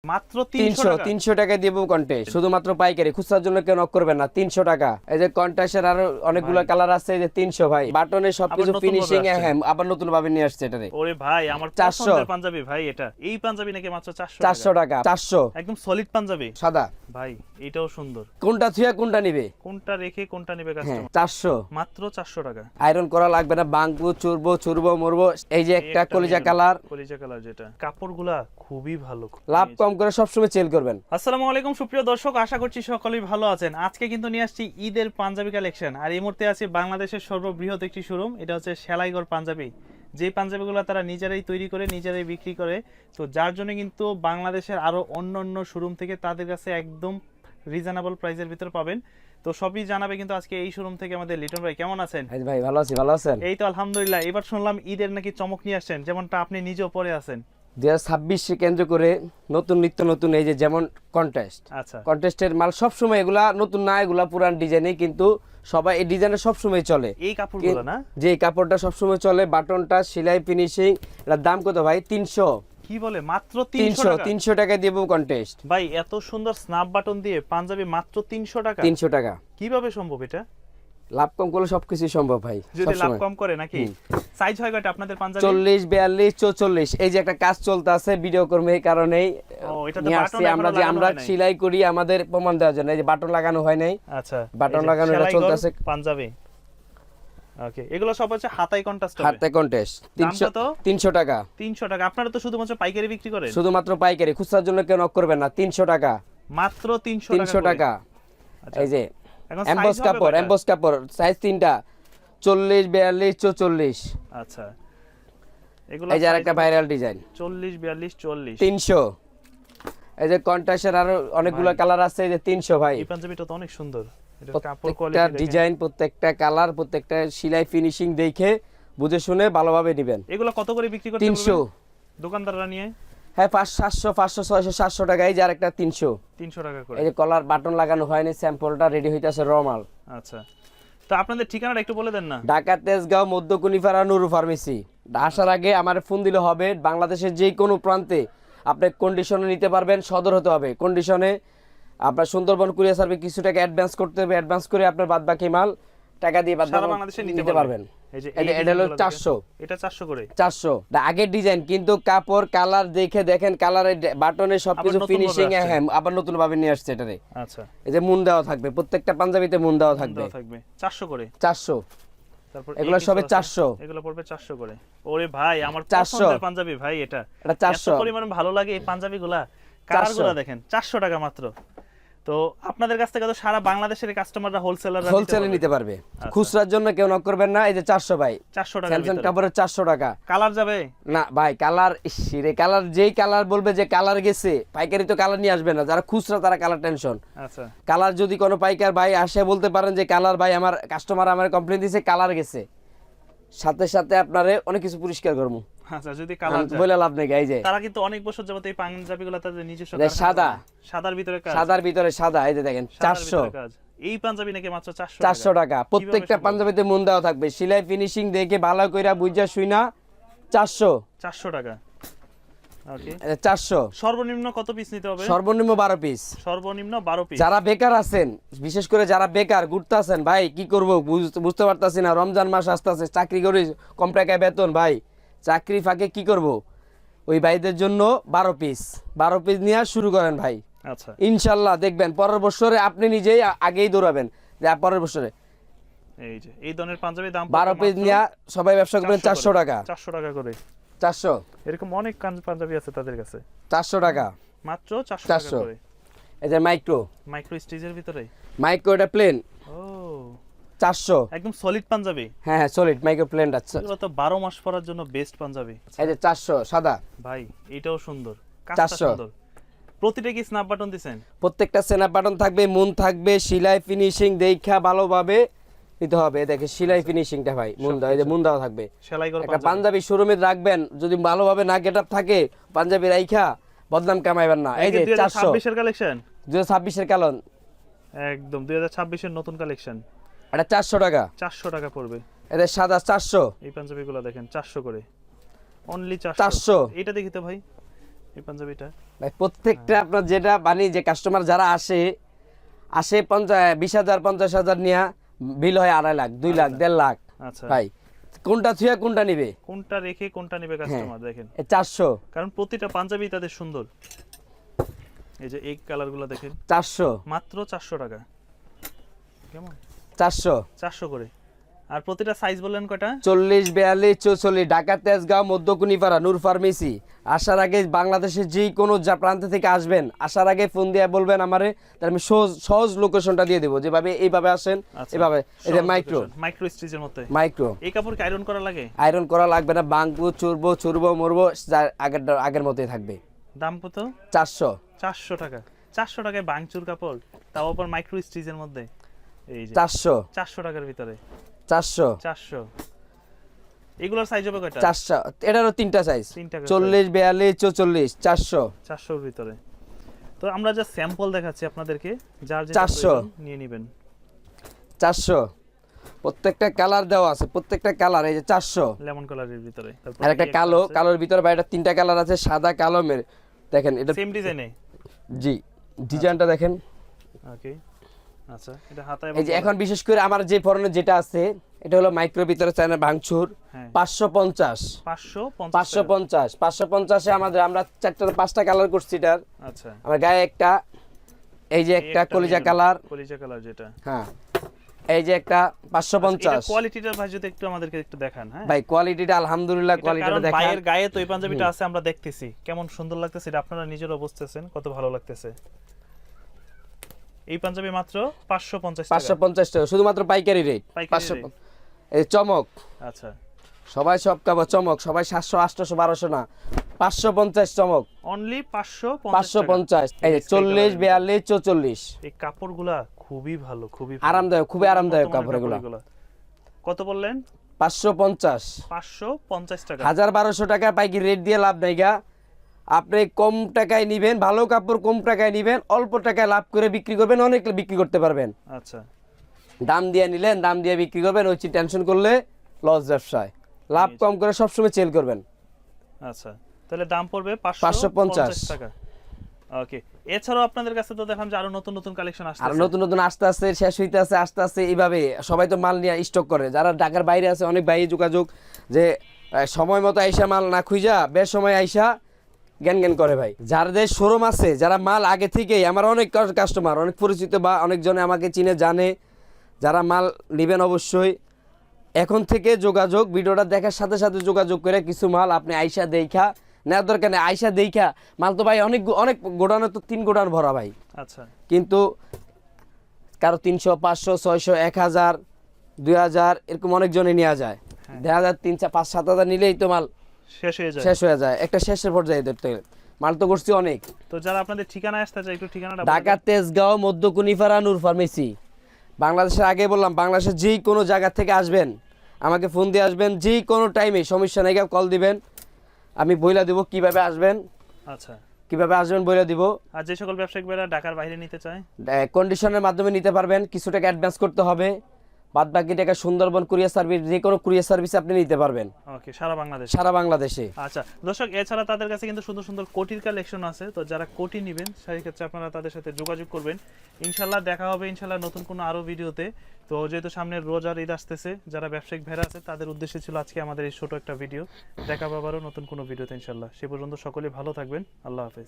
মাত্র 300 টাকা দিব কন্টেস্ট, শুধুমাত্র পাইকারি, খুচরার জন্য কেউ নক করবেন না। 300 টাকা। এই যে কন্টেস্টের আরো অনেকগুলো কালার আছে, এই যে 300 ভাই। বাটনের সবকিছু ফিনিশিং এ, হ্যাঁ আবার নতুন ভাবে নিয়ে আসছে এটারে। ওরে ভাই আমার 400 পছন্দের পাঞ্জাবি ভাই, এটা এই পাঞ্জাবি নাকি মাত্র 400 টাকা। 400 একদম সলিড পাঞ্জাবি সাদা ভাই, এটাও সুন্দর। কোনটা থুয়া কোনটা নিবে, কোনটা রেখে কোনটা নেবে হ্যাঁ কাস্টমার? 400 মাত্র 400 টাকা। আয়রন করা লাগবে না, বাংবো চুরবো মরবো। এই যে একটা কলিজা কালার, কলিজা কালার, যেটা কাপড়গুলা খুবই ভালো। লাভ কম করে সবসময় সেল করবেন। আসসালামু আলাইকুম সুপ্রিয় দর্শক, আশা করছি সকলেই ভালো আছেন। আজকে কিন্তু নিয়ে আসছি ঈদের পাঞ্জাবি কালেকশন, আর এই মুহূর্তে আছে বাংলাদেশের সর্ববৃহৎ একটি শোরুম, এটা হচ্ছে সেলাইগড় পাঞ্জাবি। যে পাঞ্জাবিগুলো তারা নিজেরাই তৈরি করে নিজেরাই বিক্রি করে, তো যার জন্য কিন্তু বাংলাদেশের আরো অন্য শোরুম থেকে তাদের কাছে একদম রিজনেবল প্রাইসের ভিতর পাবেন। তো সবই জানাবে কিন্তু আজকে এই শোরুম থেকে আমাদের লিটন ভাই। কেমন আছেন ভাই? ভালো আছি, ভালো আছেন? এই তো আলহামদুলিল্লাহ। এবার শুনলাম ঈদের নাকি চমক নিয়ে আসছেন, যেমনটা আপনি নিজেও পরে আছেন। 2026 কেন্দ্র করে নতুন নিত্য নতুন, এই যে যেমন কন্টেস্ট, আচ্ছা কন্টেস্টের মাল সবসময় এগুলা নতুন না, এগুলা পুরান ডিজাইনে, কিন্তু সবাই এই ডিজাইনে সবসময় চলে। এই কাপড়গুলো না, যে এই কাপড়টা সবসময় চলে, বাটনটা সেলাই ফিনিশিং। এটার দাম কত ভাই? 300। কি বলে মাত্র 300 টাকা? 300 টাকা দিব কন্টেস্ট ভাই। এত সুন্দর স্ন্যাপ বাটন দিয়ে পাঞ্জাবি মাত্র 300 টাকা? 300 টাকা। কিভাবে সম্ভব এটা? লাভ কম করলে সবকিছু সম্ভব ভাই। যদি লাভ কম করে নাকি? সাইজ হয় কয়টা আপনাদের পাঞ্জাবি? 40, 42, 44। এই যে একটা কাজ চলতে আছে, ভিডিও কর্মী, এই কারণেই নিয়ে আসছি আমরা, যে আমরা সেলাই করি আমাদের প্রমাণ দেওয়ার জন্য। এই যে বাটন লাগানো হয় নাই। আচ্ছা, বাটন লাগানো এটা চলতে আছে পাঞ্জাবি। ওকে, এগুলো সব হচ্ছে হাতায় কন্ট্রাস্ট হবে। হাতে কন্টেস্ট। 300 টাকা। 300 টাকা। আপনারা তো শুধুমাত্র পাইকারি বিক্রি করেন? শুধুমাত্র পাইকারি, খুচরার জন্য কেউ নক করবেন না। 300 টাকা, মাত্র 300 টাকা। আচ্ছা, এই যে এখন এমবস কাপড়, এমবস কাপড়, সাইজ 3টা, 40, 42, 44। আচ্ছা, এগুলো এই যে আরেকটা ভাইরাল ডিজাইন, 40, 42, 40, 300। এই যে কন্ট্রাস্টের আরো অনেকগুলো কালার আছে, এই যে 300 ভাই। এই পাঞ্জাবিটা তো অনেক সুন্দর। এটা কাপড় প্রত্যেকটা কোয়ালিটি, ডিজাইন, প্রত্যেকটা কালার, প্রত্যেকটা সেলাই ফিনিশিং দেখে বুঝে শুনে ভালোভাবে নেবেন। এগুলো কত করে বিক্রি করতে 300 দোকানদাররা নিয়ে? হ্যাঁ 700, 500, 600, 700 টাকা। এই যে আরেকটা 300 টাকা করে। এই যে কলার বাটন লাগানো হয়নি, স্যাম্পলটা রেডি হইতাছে, রমাল। আচ্ছা, তো আপনাদের ঠিকানাটা একটু বলে দেন না। ঢাকা তেজগাঁও মধ্যকুনিপাড়া নুরু ফার্মেসি। আসার আগে আমার ফোন দিলে হবে। বাংলাদেশের যে কোনো প্রান্তে আপনি কন্ডিশনে নিতে পারবেন, সদর হতে হবে কন্ডিশনে। আপনার সুন্দরবন কুরিয়ার সার্ভিস কিছু টাকা অ্যাডভান্স করতে হবে, অ্যাডভান্স করে আপনার বাদবাকি মাল টাকা দিয়ে সারা বাংলাদেশে নিতে পারবেন। এই যে এটা হলো 400। এটা 400 করে। 400 আগের ডিজাইন, কিন্তু কাপড় কালার দেখে দেখেন, কালারের বাটনের সবকিছু ফিনিশিং এ, হ্যাঁ আবার নতুন ভাবে নিয়ে আসছে এটারে। আচ্ছা, এই যে মুন দেওয়া থাকবে, প্রত্যেকটা পাঞ্জাবিতে মুন দেওয়া থাকবে। 400 করে। 400। তারপর এগুলো সবে 400। এগুলো পড়বে 400 করে। ওরে ভাই আমার 400 পছন্দের পাঞ্জাবি ভাই, এটা 400 এত পরিমাণ ভালো লাগে এই পাঞ্জাবিগুলা, কালারগুলো দেখেন। 400 টাকা মাত্র। তো আপনাদের কাছ থেকে তো সারা বাংলাদেশের কাস্টমাররা হোলসেলে নিতে পারবে। খুচরার জন্য কেউ নক করবেন না। এই যে 400 ভাই, 400 টাকা স্যামসাং কাপড়ের 400 টাকা। কালার যাবে না ভাই, কালার ইসিরে কালার, যেই কালার বলবে যে কালার গেছে, পাইকারি তো কালার নিয়ে আসবে না। যারা খুচরা তারা কালার টেনশন। আচ্ছা, কালার যদি কোনো পাইকার ভাই আসে বলতে পারেন যে কালার ভাই আমার কাস্টমার আমার কমপ্লেইন দিয়েছে কালার গেছে, সাথে সাথে আপনারে অনেক কিছু পরিষ্কার করবো। আচ্ছা, যদি কালার যায় বলে লাভ নেই। এই যে তারা কিন্তু অনেক বছর যাবত এই পাঞ্জাবিগুলো তাদের নিজস্ব সাদা, সাদার ভিতরে কাজ, সাদার ভিতরে সাদা। এই যে দেখেন 400। এই পাঞ্জাবি নাকি মাত্র 400 টাকা। প্রত্যেকটা পাঞ্জাবিতে মুন দেওয়া থাকবে, সেলাই ফিনিশিং দেখে ভালো কইরা বুঝা শুইনা 400 টাকা। ওকে, 400। সর্বনিম্ন কত পিস নিতে হবে? সর্বনিম্ন 12 পিস। সর্বনিম্ন 12 পিস। যারা বেকার আছেন, বিশেষ করে যারা বেকার ঘুরতেছেন, ভাই কি করব বুঝতে পারতাছি না, রমজান মাস আসতেছে, চাকরি করি, কম টাকায় বেতন, ভাই চাকরি ফাঁকে কি করব, ওই ভাইদের জন্য 12 পিস নিয়ে শুরু করেন ভাই। আচ্ছা, ইনশাল্লাহ দেখবেন পরের বছরে আপনি নিজেই আগেই দৌড়াবেন যে পরের বছরে। এই যে এই ধরনের পাঞ্জাবি দাম 12 পিস নিয়ে সবাই ব্যবসা করবেন 400 টাকা। 400 টাকা করে। 400। এরকম অনেক পাঞ্জাবি আছে তাদের কাছে। 400 টাকা মাত্র 400 টাকা করে। এই যে মাইক্রো স্টিচের ভিতরে মাইক্রো, এটা প্লেন। ও 400 একদম সলিড পাঞ্জাবি। হ্যাঁ সলিড মাইক্রো প্লেন। আছে এগুলো তো 12 মাস পরার জন্য বেস্ট পাঞ্জাবি। এই যে 400 সাদা ভাই, এটাও সুন্দর, কাজটা 400। সুন্দর। প্রতিটা কি স্ন্যাপ বাটন দিবেন? প্রত্যেকটা স্ন্যাপ বাটন থাকবে, মুন থাকবে, সেলাই ফিনিশিং দেখা ভালোভাবে নিতে হবে। দেখে সেলাই ফিনিশিংটা ভাই, মুন দাও, এই যে মুন দাও থাকবে। সেলাই করা একটা পাঞ্জাবি শোরুমে রাখবেন, যদি ভালোভাবে না গেটআপ থাকে পাঞ্জাবি রাইখা বদনাম কামাইবেন না। এই যে 2026 এর কালেকশন, 2026 এর কালন, একদম 2026 এর নতুন কালেকশন। এটা 400 টাকা। 400 টাকা পড়বে। এটা সাদা 400। এই পাঞ্জাবিগুলো দেখেন 400 করে, অনলি 400। 400 এটা দেখি তো ভাই, এই পাঞ্জাবিটা ভাই প্রত্যেকটা আপনার যেটা বানি যে কাস্টমার যারা আসে 20,000 50,000 নিয়ে বিল হয় 2.5 লাখ 2 লাখ 1.5 লাখ আচ্ছা ভাই কোনটা থুয়া কোনটা নিবে কোনটা রেখে কোনটা নেবে কাস্টমার দেখেন 400 কারণ প্রতিটা পাঞ্জাবি তাদের সুন্দর। এই যে এই কালারগুলো দেখেন 400 মাত্র 400 টাকা। কেমন 400 400 করে। আর প্রতিটা সাইজ বললেন কয়টা? 40 42 44 ঢাকা তেজগাঁও মধ্যকুনিপাড়া নূর ফার্মেসি। আসার আগে বাংলাদেশের যে কোনো প্রান্ত থেকে আসবেন, আসার আগে ফোন দিয়ে বলবেন আমারে, তাহলে আমি সহজ লোকেশনটা দিয়ে দেবো, যেভাবে এইভাবে আসেন এভাবে। এই যে মাইক্রো স্টিচের মধ্যে মাইক্রো। এই কাপড় কি আয়রন করা লাগে? আয়রন করা লাগবে না, বাংবো চুরবো মরবো আগের মতোই থাকবে। দাম কত? 400 400 টাকা। 400 টাকায় বাংচুর কাপড়, তাও আবার মাইক্রো স্টিচের মধ্যে। এই যে 400 টাকার ভিতরে 400। এগুলোর সাইজ হবে কয়টা? 400। এটারও তিনটা সাইজ, 40 42 44 400 400 এর ভিতরে। তো আমরা যা স্যাম্পল দেখাচ্ছি আপনাদেরকে, যার যেটা 400 প্রয়োজন নিয়ে নেবেন। 400 প্রত্যেকটা কালার দেওয়া আছে, প্রত্যেকটা কালার। এই যে 400 লেমন কালারের ভিতরে, তারপর আর একটা কালোর ভিতরে বাইরে তিনটা কালার আছে, সাদা কালো দেখেন এটা সেম ডিজাইনে। জি ডিজাইনটা দেখেন। ওকে আচ্ছা, এটা হাতায় এই যে এখন বিশেষ করে আমার যে ফরনের যেটা আছে, এটা হলো মাইক্রো ভিতরে চায়না ভাঙচুর। 550 550 এ আমাদের আমরা 4টা 5টা কালার করছি এটার। আচ্ছা আমার গায়ে একটা, এই যে একটা কলিজা কালার যেটা, হ্যাঁ এই যে একটা 550। কোয়ালিটিটা ভাই যদি একটু আমাদেরকে একটু দেখান। হ্যাঁ ভাই কোয়ালিটিটা আলহামদুলিল্লাহ, কোয়ালিটিটা দেখেন। ভাইয়ের গায়ে তো এই পাঞ্জাবিটা আছে, আমরা দেখতেছি কেমন সুন্দর লাগতেছে, এটা আপনারা নিজেরা বুঝতেছেন কত ভালো লাগতেছে। এই পাঞ্জাবি মাত্র 550 টাকা। 550 টাকা শুধুমাত্র পাইকারি রেট। 500 এই চমক। আচ্ছা সবাই সব কাপড় চমক, সবাই 700 800 1200 না, 550 চমক অনলি 550। এই যে 40 42 44। এই কাপড়গুলা খুবই ভালো, খুবই আরামদায়ক, খুবই আরামদায়ক কাপড় এগুলো। কত বললেন? 550 টাকা। 1200 টাকা পাইকারি রেট দিয়ে লাভ নাই গা। আপনি কম টাকায় নিবেন, ভালো কাপড় কম টাকায় নিবেন, অল্প টাকায় লাভ করে বিক্রি করবেন, অনেক বিক্রি করতে পারবেন। আচ্ছা দাম দিয়ে নিলেন, দাম দিয়ে বিক্রি করবেন, ওই টেনশন করলে লস ব্যবসায়। লাভ কম করে সবসময় সেল করবেন। আচ্ছা তাহলে দাম পড়বে 550 টাকা। ওকে, এছাড়াও আপনাদের কাছে তো দেখলাম যে আরো নতুন নতুন কালেকশন আসছে, আর নতুন নতুন আস্তে আস্তে শেষ হইতে আছে, আস্তে আস্তে এইভাবে সবাই তো মাল নিয়ে স্টক করে। যারা ঢাকার বাইরে আছে অনেক ভাই যোগাযোগ, যে সময় মতো আইসা মাল না খুঁজা বেশ সময় আইসা জ্ঞান করে ভাই। যাদের শোরুম আছে, যারা মাল আগে থেকেই, আমার অনেক কাস্টমার অনেক পরিচিত বা অনেকজনে আমাকে চিনে জানে, যারা মাল নেবেন অবশ্যই এখন থেকে যোগাযোগ, ভিডিওটা দেখার সাথে সাথে যোগাযোগ করে কিছু মাল আপনি আইসা দেখা নেওয়ার দরকার নেই। আইসা দেখা মাল তো ভাই অনেক গোডাউনে তো 3 গোডাউন ভরা ভাই। আচ্ছা কিন্তু কারো 300 500 600 1000 2000 এরকম অনেকজনে নেওয়া যায়। 2000 3000 5 7000 নিলেই তো মাল শেষ হয়ে যায়। একটা শেষের পর্যায়ে ধরতে মাল তো করছি অনেক। তো যারা আপনাদের ঠিকানায় আসতে চায় একটু ঠিকানাটা ঢাকা তেজগাঁও মধ্যকুনিপাড়া নূর ফার্মেসি। বাংলাদেশের আগে বললাম, বাংলাদেশের যেই কোনো জায়গা থেকে আসবেন আমাকে ফোন দিয়ে আসবেন, যেই কোনো টাইমে সমস্যা নেই, কল দিবেন, আমি বইলা দিব কিভাবে আসবেন। আচ্ছা কিভাবে আসবেন বইলা দিব। আর যে সকল ব্যবসায়িক ভাইরা ঢাকার বাইরে নিতে চায়, কন্ডিশনের মাধ্যমে নিতে পারবেন, কিছু টাকা অ্যাডভান্স করতে হবে, বাদ বাকি টাকা সুন্দরবন কুরিয়ার সার্ভিস, যে কোনো কুরিয়ার সার্ভিসে আপনি নিতে পারবেন। ওকে, সারা বাংলাদেশে। আচ্ছা দর্শক, এছাড়া তাদের কাছে কিন্তু সুন্দর সুন্দর কোটির কালেকশন আছে, তো যারা কোটি নেবেন সেই ক্ষেত্রে আপনারা তাদের সাথে যোগাযোগ করবেন। ইনশাল্লাহ দেখা হবে ইনশাল্লাহ নতুন কোনো আরো ভিডিওতে। তো যেহেতু সামনে রোজার ঈদ আসতেছে, যারা ব্যবসায়িক ভাইরা আছে তাদের উদ্দেশ্যে ছিল আজকে আমাদের এই ছোট একটা ভিডিও। দেখা হবে আবারও নতুন কোনো ভিডিওতে ইনশাল্লাহ। সে পর্যন্ত সকলে ভালো থাকবেন। আল্লাহ হাফেজ।